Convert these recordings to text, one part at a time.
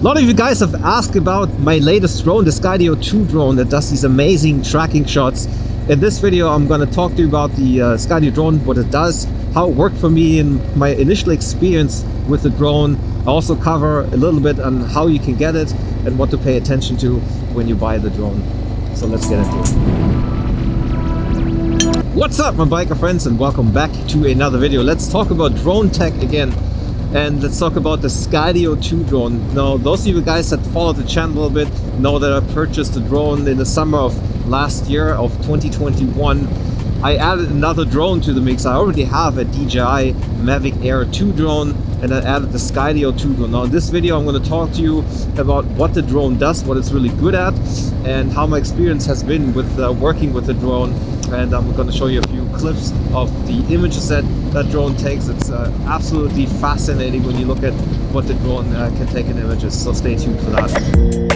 lot of you guys have asked about my latest drone, the Skydio 2 drone that does these amazing tracking shots. In this video, I'm going to talk to you about the Skydio drone, what it does, how it worked for me and my initial experience with the drone. I also cover a little bit on how you can get it and what to pay attention to when you buy the drone. So let's get into it. What's up, my biker friends, and welcome back to another video. Let's talk about drone tech again. And let's talk about the Skydio 2 drone. Now, those of you guys that follow the channel a little bit know that I purchased the drone in the summer of last year of 2021. I added another drone to the mix. I already have a DJI Mavic Air 2 drone, and I added the Skydio 2 drone. Now, in this video, I'm going to talk to you about what the drone does, what it's really good at, and how my experience has been with working with the drone. And I'm going to show you a few clips of the images that drone takes. It's absolutely fascinating when you look at what the drone can take in images, so stay tuned for that.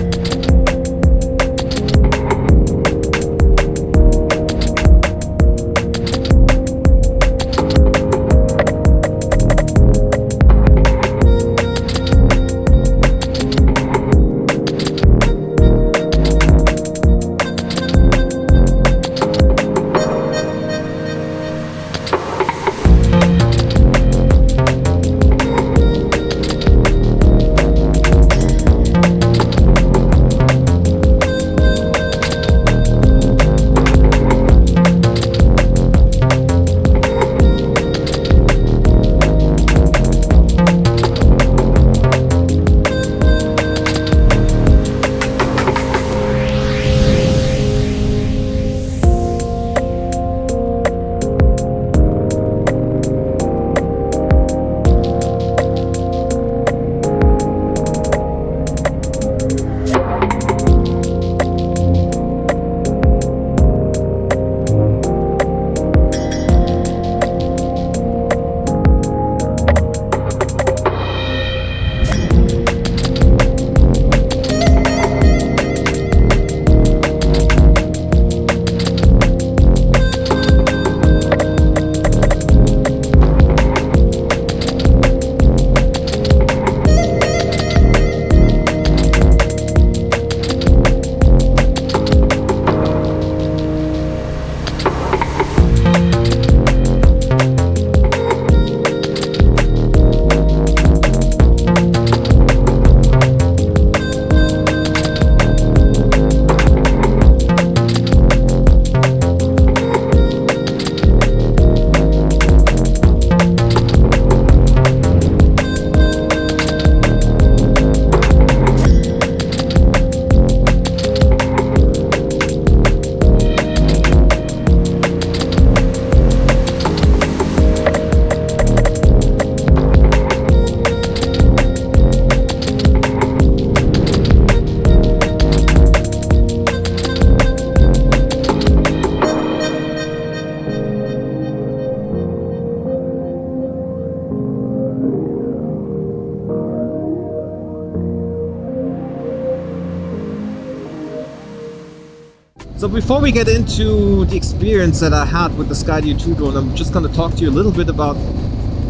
So before we get into the experience that I had with the Skydio 2 drone, I'm just going to talk to you a little bit about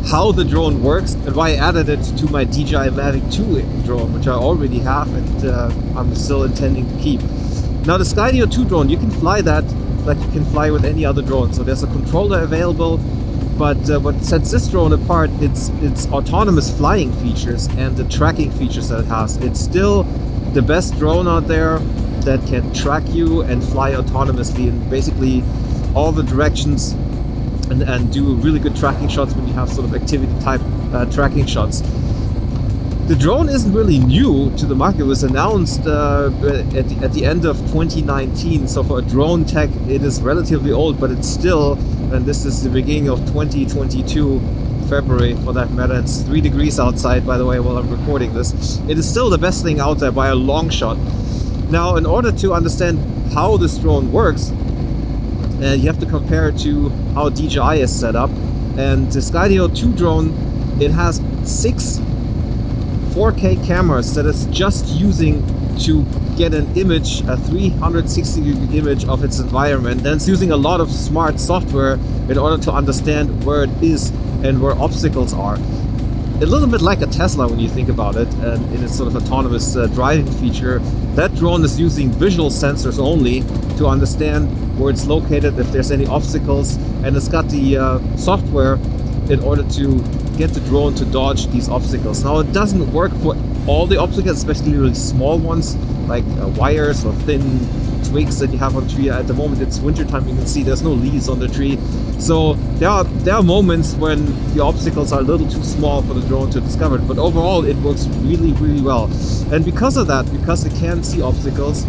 how the drone works and why I added it to my DJI Mavic 2 drone, which I already have and I'm still intending to keep. Now, the Skydio 2 drone, you can fly that like you can fly with any other drone. So there's a controller available, but what sets this drone apart, it's autonomous flying features and the tracking features that it has. It's still the best drone out there that can track you and fly autonomously in basically all the directions and do really good tracking shots when you have sort of activity type tracking shots. The drone isn't really new to the market. It was announced at the end of 2019, so for a drone tech it is relatively old, but it's still, and this is the beginning of 2022, February for that matter. It's 3 degrees outside, by the way, while I'm recording this. It is still the best thing out there by a long shot. Now, in order to understand how this drone works, you have to compare it to how DJI is set up. And the Skydio 2 drone, it has 6 4K cameras that it's just using to get an image, a 360-degree image of its environment. Then it's using a lot of smart software in order to understand where it is and where obstacles are. a little bit like a Tesla when you think about it, and in its sort of autonomous driving feature. That drone is using visual sensors only to understand where it's located, if there's any obstacles, and it's got the software in order to get the drone to dodge these obstacles. Now, it doesn't work for all the obstacles, especially really small ones like wires or thin twigs that you have on the tree. At the moment it's wintertime, you can see there's no leaves on the tree, so there are moments when the obstacles are a little too small for the drone to discover it, but overall it works really, really well. And because of that, because it can see obstacles,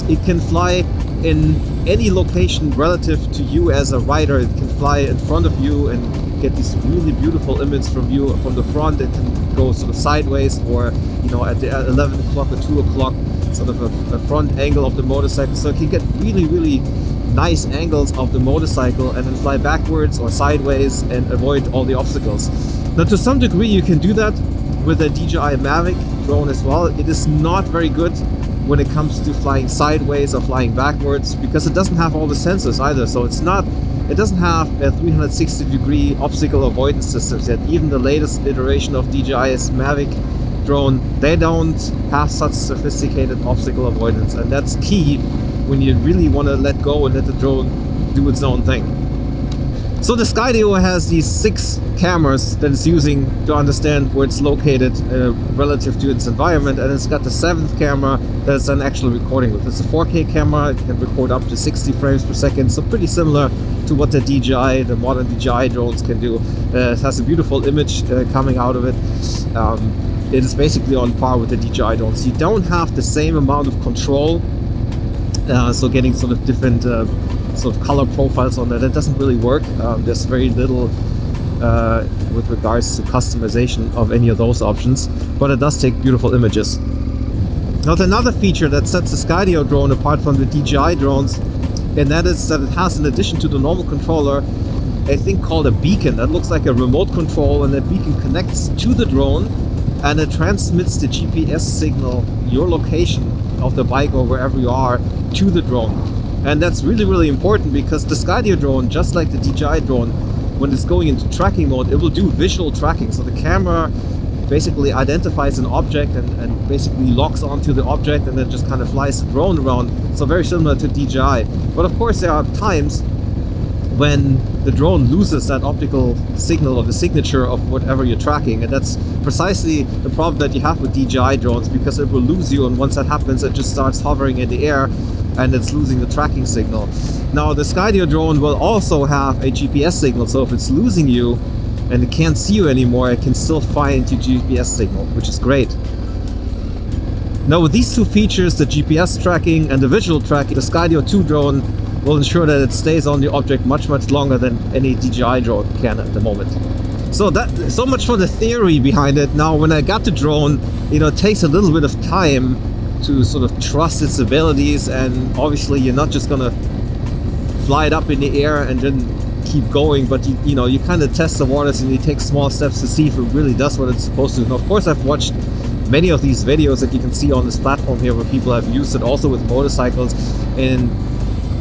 it can fly in any location relative to you as a rider. It can fly in front of you and get these really beautiful images from you from the front. It can go sort of sideways, or at the 11 o'clock or 2 o'clock, sort of a front angle of the motorcycle, so it can get really, really nice angles of the motorcycle and then fly backwards or sideways and avoid all the obstacles. Now, to some degree you can do that with a DJI Mavic drone as well. It is not very good when it comes to flying sideways or flying backwards, because it doesn't have all the sensors either. So it doesn't have a 360-degree obstacle avoidance system yet. Even the latest iteration of DJI's Mavic drone, they don't have such sophisticated obstacle avoidance, and that's key when you really want to let go and let the drone do its own thing. So the Skydio has these 6 cameras that it's using to understand where it's located relative to its environment, and it's got the 7th camera that it's then actually recording with. It's a 4K camera. It can record up to 60 frames per second, so pretty similar to what the modern DJI drones can do. It has a beautiful image coming out of it. It is basically on par with the DJI drones. You don't have the same amount of control, so getting sort of different sort of color profiles on that, it doesn't really work. There's very little with regards to customization of any of those options, but it does take beautiful images. Now, another feature that sets the Skydio drone apart from the DJI drones, and that is that it has, in addition to the normal controller, a thing called a beacon that looks like a remote control, and that beacon connects to the drone and it transmits the GPS signal, your location of the bike or wherever you are, to the drone. And that's really, really important, because the Skydio drone, just like the DJI drone, when it's going into tracking mode, it will do visual tracking. So the camera basically identifies an object and basically locks onto the object, and then just kind of flies the drone around. So very similar to DJI. But of course there are times when the drone loses that optical signal or the signature of whatever you're tracking, and that's precisely the problem that you have with DJI drones, because it will lose you, and once that happens it just starts hovering in the air and it's losing the tracking signal. Now, the Skydio drone will also have a GPS signal, so if it's losing you and it can't see you anymore, it can still find your GPS signal, which is great. Now, with these two features, the GPS tracking and the visual tracking, the Skydio 2 drone will ensure that it stays on the object much, much longer than any DJI drone can at the moment. So much for the theory behind it. Now, when I got the drone, it takes a little bit of time to sort of trust its abilities, and obviously you're not just gonna fly it up in the air and then keep going, but you kind of test the waters and you take small steps to see if it really does what it's supposed to. And of course, I've watched many of these videos that you can see on this platform here where people have used it also with motorcycles, and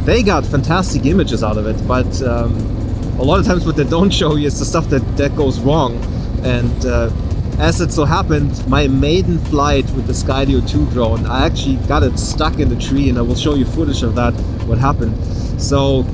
they got fantastic images out of it. But a lot of times what they don't show you is the stuff that goes wrong. And as it so happened, my maiden flight with the Skydio 2 drone, I actually got it stuck in the tree, and I will show you footage of that, what happened. So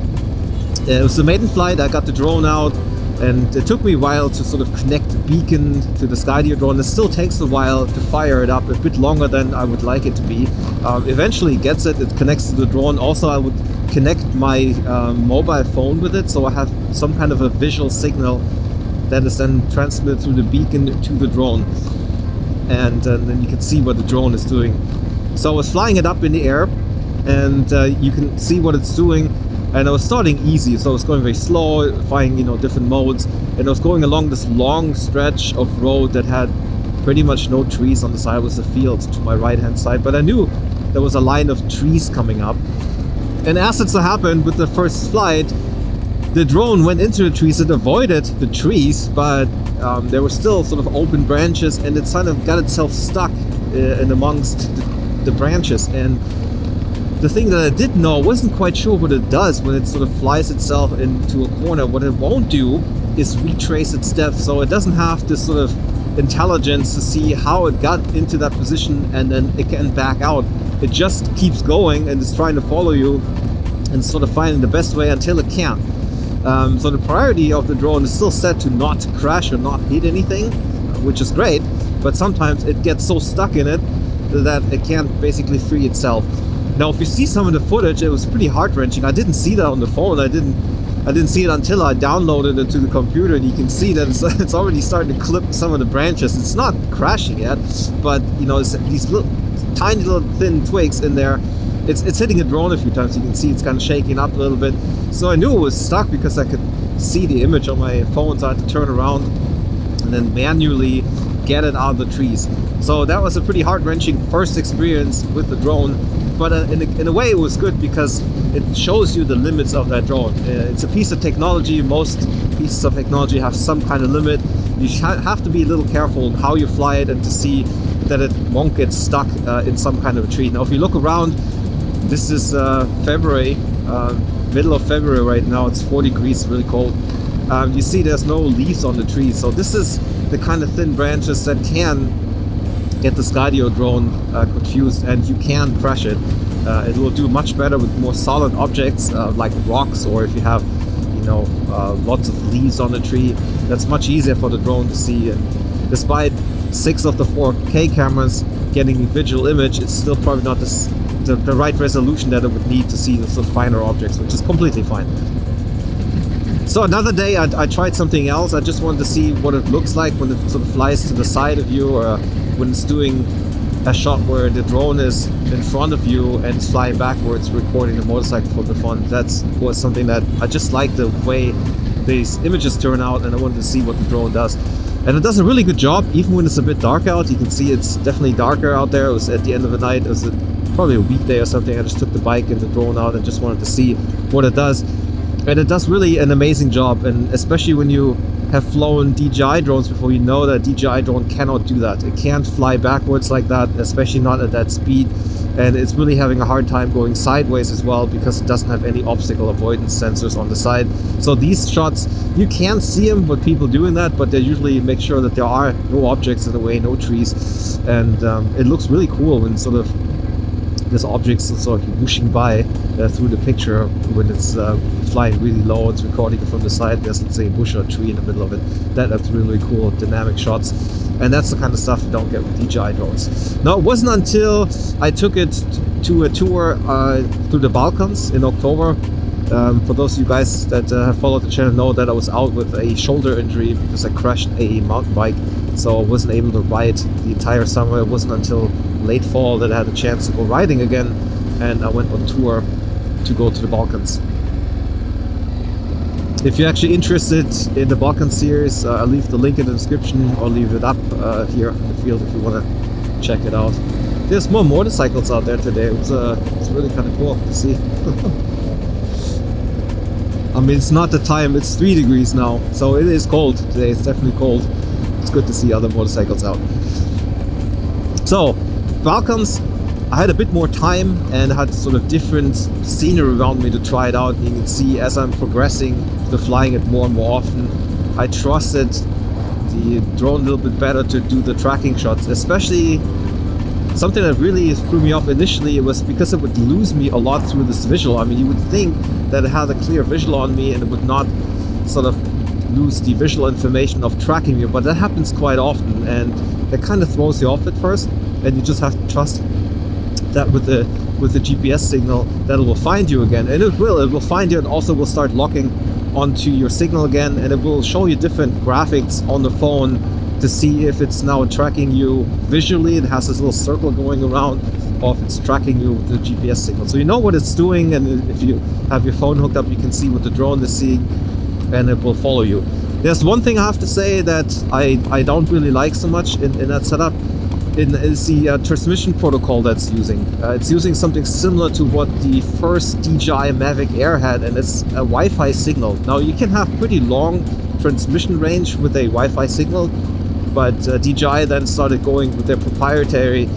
it was the maiden flight. I got the drone out, and it took me a while to sort of connect the beacon to the Skydio drone. It still takes a while to fire it up, a bit longer than I would like it to be. Eventually it gets it connects to the drone. Also, I would connect my mobile phone with it, so I have some kind of a visual signal that is then transmitted through the beacon to the drone, and then you can see what the drone is doing. So I was flying it up in the air, and you can see what it's doing. And I was starting easy, so I was going very slow, flying different modes, and I was going along this long stretch of road that had pretty much no trees on the side. It was a field to my right hand side, but I knew there was a line of trees coming up. And as it so happened with the first flight, the drone went into the trees. It avoided the trees, but there were still sort of open branches, and it kind of got itself stuck in amongst the branches. And the thing that I did know, wasn't quite sure what it does when it sort of flies itself into a corner. What it won't do is retrace its steps, so it doesn't have this sort of intelligence to see how it got into that position and then it can back out. It just keeps going and is trying to follow you and sort of finding the best way until it can. So the priority of the drone is still set to not crash or not hit anything, which is great, but sometimes it gets so stuck in it that it can't basically free itself. Now, if you see some of the footage, it was pretty heart-wrenching. I didn't see that on the phone. I didn't see it until I downloaded it to the computer, and you can see that it's already starting to clip some of the branches. It's not crashing yet, but you know, it's these tiny little thin twigs in there. It's hitting a drone a few times. You can see it's kind of shaking up a little bit. So I knew it was stuck because I could see the image on my phone, so I had to turn around and then manually get it out of the trees. So that was a pretty heart-wrenching first experience with the drone, but in a way it was good because it shows you the limits of that drone. It's a piece of technology. Most pieces of technology have some kind of limit. You have to be a little careful in how you fly it and to see that it won't get stuck in some kind of a tree. Now, if you look around, this is February, middle of February right now. It's 4 degrees, it's really cold. You see there's no leaves on the trees, so this is the kind of thin branches that can get the Skydio drone confused, and you can crash it. It will do much better with more solid objects like rocks, or if you have, you know, lots of leaves on the tree. That's much easier for the drone to see. And despite 6 of the 4K cameras getting a visual image, it's still probably not the right resolution that it would need to see the sort of finer objects, which is completely fine. So another day I tried something else. I just wanted to see what it looks like when it sort of flies to the side of you, or when it's doing a shot where the drone is in front of you and it's flying backwards, recording the motorcycle from the front. That was something that I just liked the way these images turn out, and I wanted to see what the drone does. And it does a really good job, even when it's a bit dark out. You can see it's definitely darker out there. It was at the end of the night. It was probably a weekday or something. I just took the bike and the drone out and just wanted to see what it does. And it does really an amazing job, and especially when you have flown DJI drones before, you know that DJI drone cannot do that. It can't fly backwards like that, especially not at that speed, and it's really having a hard time going sideways as well because it doesn't have any obstacle avoidance sensors on the side. So these shots, you can see them with people doing that, but they usually make sure that there are no objects in the way, no trees, and it looks really cool when sort of there's objects sort of whooshing by through the picture when it's flying really low. It's recording it from the side. There's, let's say, a bush or a tree in the middle of it. That's really cool, dynamic shots, and that's the kind of stuff you don't get with DJI drones. Now, it wasn't until I took it to a tour through the Balkans in October. For those of you guys that have followed the channel know that I was out with a shoulder injury because I crashed a mountain bike, so I wasn't able to ride the entire summer. It wasn't until late fall that I had a chance to go riding again, and I went on tour to go to the Balkans. If you're actually interested in the Balkan series, I'll leave the link in the description, or leave it up here in the field if you want to check it out. There's more motorcycles out there today. It's really kind of cool to see. I mean, it's not the time, it's 3 degrees now, so it is cold today. It's definitely cold. It's good to see other motorcycles out. So, Balkans, I had a bit more time and had sort of different scenery around me to try it out. You can see as I'm progressing to flying it more and more often, I trusted the drone a little bit better to do the tracking shots. Especially something that really threw me off initially, it was because it would lose me a lot through this visual. I mean, you would think that it had a clear visual on me and it would not sort of lose the visual information of tracking you, but that happens quite often, and that kind of throws you off at first, and you just have to trust that with the GPS signal that it will find you again. And it will find you, and also will start locking onto your signal again, and it will show you different graphics on the phone to see if it's now tracking you visually. It has this little circle going around, or if it's tracking you with the GPS signal. So you know what it's doing, and if you have your phone hooked up, you can see what the drone is seeing, and it will follow you. There's one thing I have to say that I don't really like so much in that setup. Is the transmission protocol that's using. It's using something similar to what the first DJI Mavic Air had, and it's a Wi-Fi signal. Now, you can have pretty long transmission range with a Wi-Fi signal, but DJI then started going with their proprietary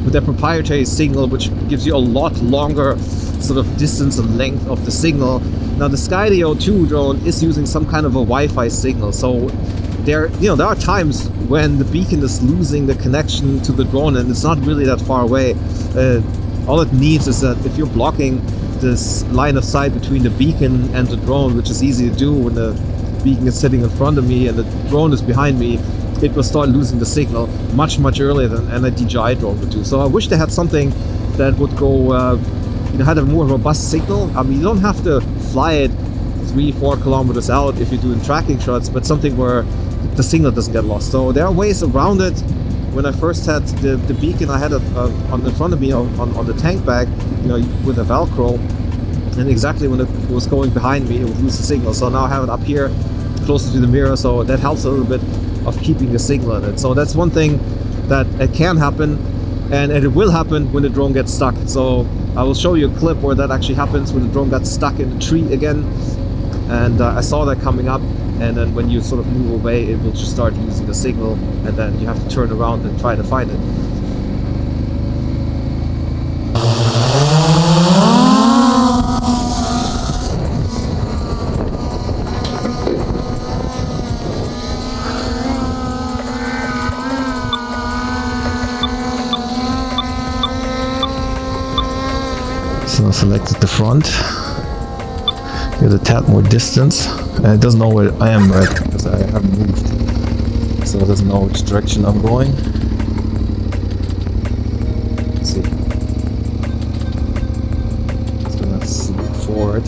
with their proprietary signal, which gives you a lot longer sort of distance and length of the signal. Now the Skydio 2 drone is using some kind of a Wi-Fi signal, so there are times when the beacon is losing the connection to the drone and it's not really that far away. All it needs is that if you're blocking this line of sight between the beacon and the drone, which is easy to do when the beacon is sitting in front of me and the drone is behind me, it will start losing the signal much earlier than a DJI drone would do. So I wish they had something that would go, had a more robust signal. I mean, you don't have to fly it 3-4 kilometers out if you're doing tracking shots, but something where the signal doesn't get lost. So there are ways around it. When I first had the beacon, I had it in front of me on the tank bag, with a Velcro, and exactly when it was going behind me, it would lose the signal. So now I have it up here, closer to the mirror, so that helps a little bit of keeping the signal in it. So that's one thing that it can happen, and it will happen when the drone gets stuck. So I will show you a clip where that actually happens, when the drone got stuck in the tree again, and I saw that coming up. And then when you sort of move away, it will just start losing the signal, and then you have to turn around and try to find it. So I selected the front. Get a tad more distance, and it doesn't know where I am, right, because I haven't moved, so it doesn't know which direction I'm going. Let's see, it's gonna slip forward.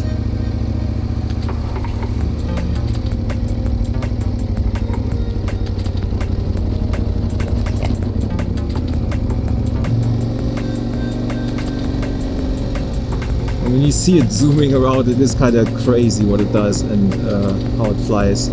When you see it zooming around, it is kind of crazy what it does and how it flies.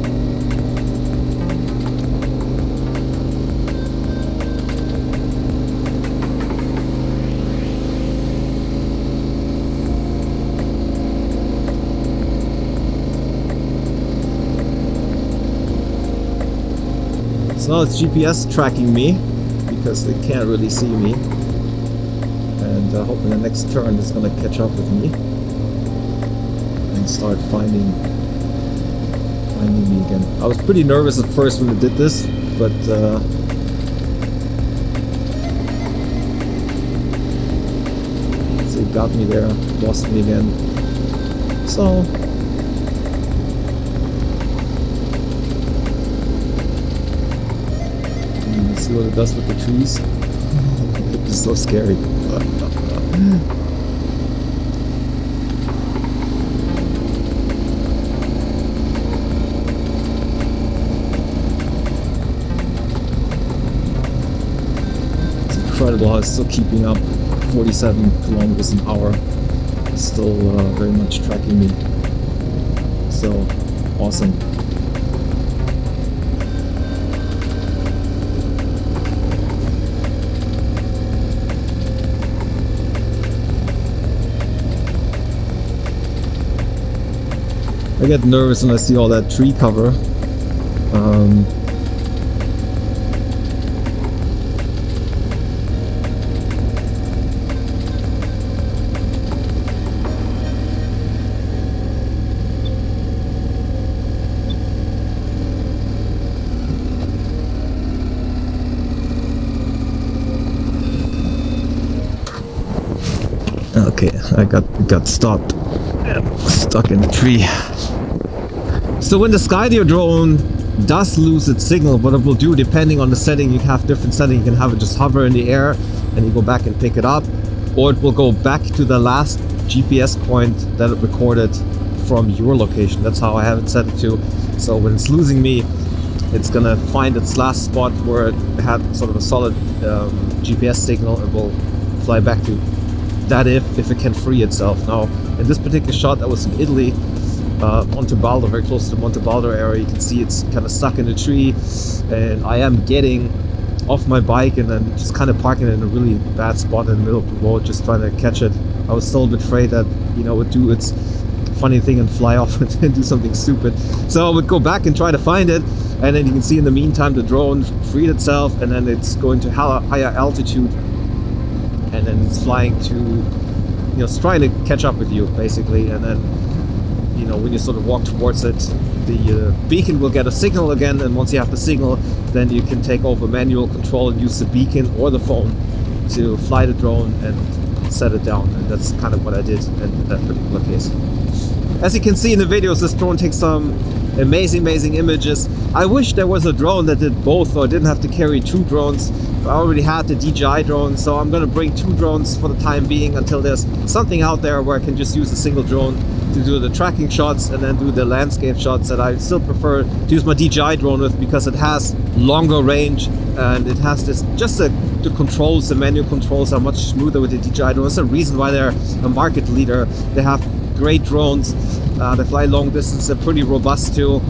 So now it's GPS tracking me because it can't really see me. And I hope in the next turn it's going to catch up with me and start finding me again. I was pretty nervous at first when it did this, but so it got me there, lost me again. So let's see what it does with the trees. It's so scary. It's incredible how it's still keeping up. 47 kilometers an hour. It's still very much tracking me. So awesome. I get nervous when I see all that tree cover. Okay, I got stopped. Stuck in the tree. So when the Skydio drone does lose its signal, what it will do, depending on the setting, you have different settings. You can have it just hover in the air and you go back and pick it up, or it will go back to the last GPS point that it recorded from your location. That's how I have it set it to. So when it's losing me, it's gonna find its last spot where it had sort of a solid GPS signal and will fly back to that if it can free itself. Now in this particular shot, that was in Italy, Montebaldo, very close to the Montebaldo area. You can see it's kind of stuck in a tree, and I am getting off my bike and then just kind of parking it in a really bad spot in the middle of the road, just trying to catch it. I was still a bit afraid that, it would do its funny thing and fly off and do something stupid. So I would go back and try to find it, and then you can see in the meantime the drone freed itself, and then it's going to higher altitude, and then it's flying to, it's trying to catch up with you basically, and then you know, when you sort of walk towards it, the beacon will get a signal again, and once you have the signal, then you can take over manual control and use the beacon or the phone to fly the drone and set it down. And that's kind of what I did in that particular case. As you can see in the videos, this drone takes some amazing images. I wish there was a drone that did both, so I didn't have to carry two drones. I already had the DJI drone, so I'm gonna bring two drones for the time being until there's something out there where I can just use a single drone to do the tracking shots and then do the landscape shots that I still prefer to use my DJI drone with, because it has longer range and it has this, just the controls, the manual controls are much smoother with the DJI drone. That's the reason why they're a market leader. They have great drones, they fly long distance, they're pretty robust too,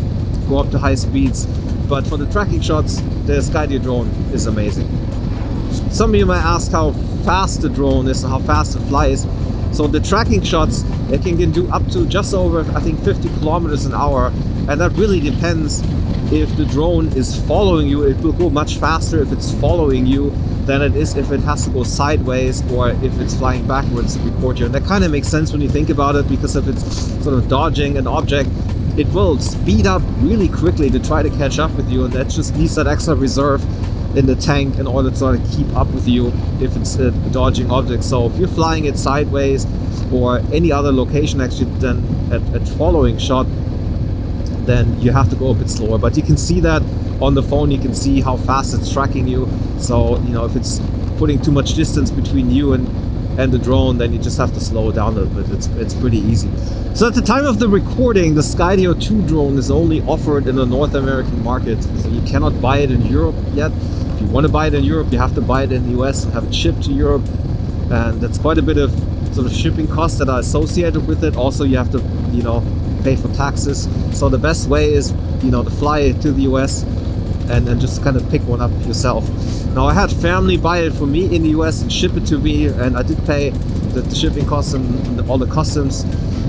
go up to high speeds. But for the tracking shots, the Skydio drone is amazing. Some of you might ask how fast the drone is, how fast it flies. So the tracking shots, it can do up to just over, I think, 50 kilometers an hour. And that really depends. If the drone is following you, it will go much faster if it's following you than it is if it has to go sideways or if it's flying backwards to record you. And that kind of makes sense when you think about it, because if it's sort of dodging an object, it will speed up really quickly to try to catch up with you, and that just needs that extra reserve in the tank in order to sort of keep up with you if it's a dodging object. So if you're flying it sideways or any other location actually than at following shot, then you have to go a bit slower. But you can see that on the phone, you can see how fast it's tracking you. So, you know, if it's putting too much distance between you and the drone, then you just have to slow it down a little bit. It's pretty easy. So at the time of the recording, the Skydio 2 drone is only offered in the North American market. So you cannot buy it in Europe yet. If you want to buy it in Europe, you have to buy it in the US and have it shipped to Europe. And that's quite a bit of sort of shipping costs that are associated with it. Also, you have to, you know, pay for taxes. So the best way is, you know, to fly it to the US and just kind of pick one up yourself. Now, I had family buy it for me in the US and ship it to me, and I did pay the shipping costs and all the customs,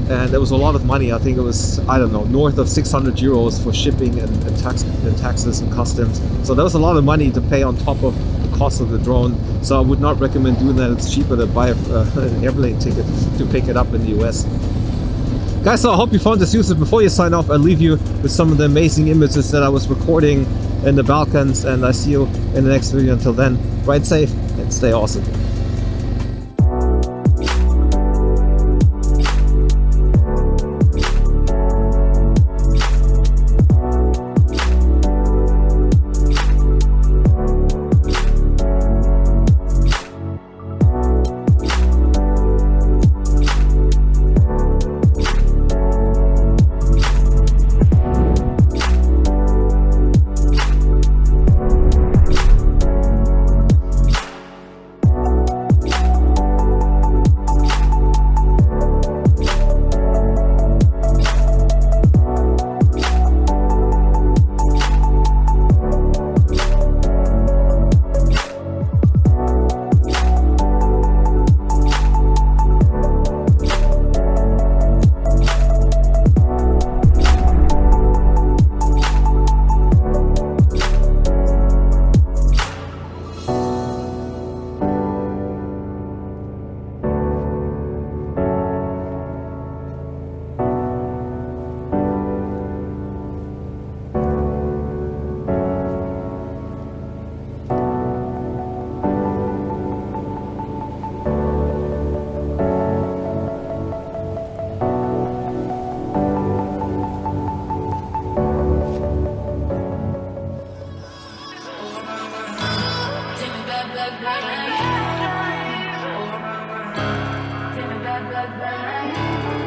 and there was a lot of money. I think it was, I don't know, north of 600 euros for shipping and taxes and customs. So there was a lot of money to pay on top of the cost of the drone. So I would not recommend doing that. It's cheaper to buy an airplane ticket to pick it up in the US. Guys, so I hope you found this useful. Before you sign off, I'll leave you with some of the amazing images that I was recording in the Balkans, and I see you in the next video. Until then, ride safe and stay awesome. Take me back, back, back.